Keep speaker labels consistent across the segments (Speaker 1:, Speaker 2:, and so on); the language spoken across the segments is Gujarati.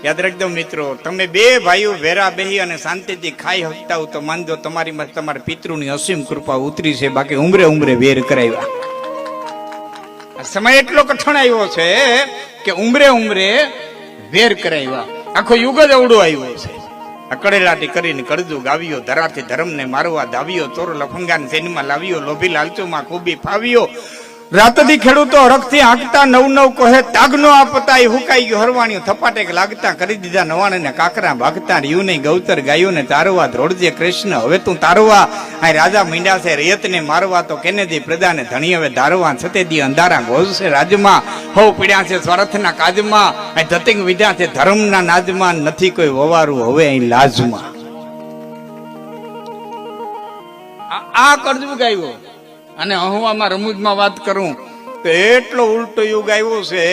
Speaker 1: યાદ રાખજો મિત્રો, તમે બે ભાઈઓ વેરા બેહી અને શાંતિથી ખાઈ શકતા હો તો માનજો તમારી માં તમારા પિતૃની અસીમ કૃપા ઉતરી છે. બાકી ઉમરે ઉમરે વેર કરાવ્યા. સમય એટલો કઠણ આવ્યો છે કે ઉમરે ઉમરે વેર કરાવ્યા. આખો યુગ જ અવડો આવ્યો છે. અકડેલાટી કરીને કડજુ ગાવ્યો, ધરાથી ધર્મને મારવા દાવ્યો, ચોર લફંગાને સેનમાં લાવ્યો, લોભી લાલચોમાં ખૂબી ફાવ્યો. રાતથી ખેડૂતો હરખથી આંકતા નવ નવ કહે તાગનો આ પતાઈ હુકાઈ ગયો હરવાણિયું થપાટેક લાગતા કરી દીધા નવાણે ને કાકરા ભાગતા રહ્યું નહીં ગૌતર ગાયું ને તારવા ધોળજે કૃષ્ણ હવે તું તારવા. આ રાજા મીંડા છે રેતને મારવા તો કેનેદી પ્રદાને ધણી હવે ધારવા છતેદી અંધારા ઘોષ છે રાજમાં હો પીડ્યા છે સ્વાર્થના કાજમાં આ ધતિંગ વિધા છે ધર્મના નાજમાં નથી કોઈ વવારું હવે અહીં લાજમાં. આ કડજુ ગાયો. અને અહવામાં રમૂજમાં વાત કરું તો એટલો ઉલટો યુગ આવ્યો છે.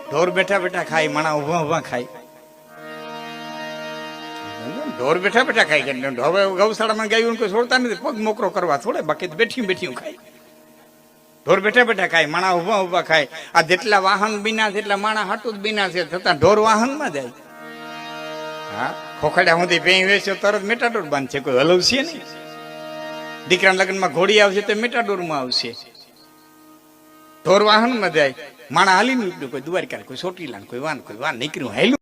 Speaker 1: ઢોર બેઠા બેઠા ખાય, માણા ઉભા ઉભા ખાય. ઢોર બેઠા બેઠા ખાય. હવે ગૌશાળામાં ગાયું કોઈ છોડતા નથી, પગ મોકરો કરવા છોડે, બાકી બેઠી બેઠી ખાય. ઢોર બેઠા બેઠા ખાય, માણા ઉભા ઉભા ખાય. આ જેટલા વાહન બીના છે એટલા માણા હાટું જ બીના છે, છતાં ઢોર વાહનમાં જાય. હા, ખોખડા સુધી ભેં વેચ્યો તરત મેટાડોર બાંધશે, કોઈ હલવશે નહીં. દીકરાના લગ્નમાં ઘોડી આવશે તો મેટાડોરમાં આવશે. ઢોર વાહનમાં જાય, માણા હાલી નીકળ્યું, કોઈ દ્વારકા કોઈ ચોટીલા કોઈ વાન નીકળ્યું હાલ્યું.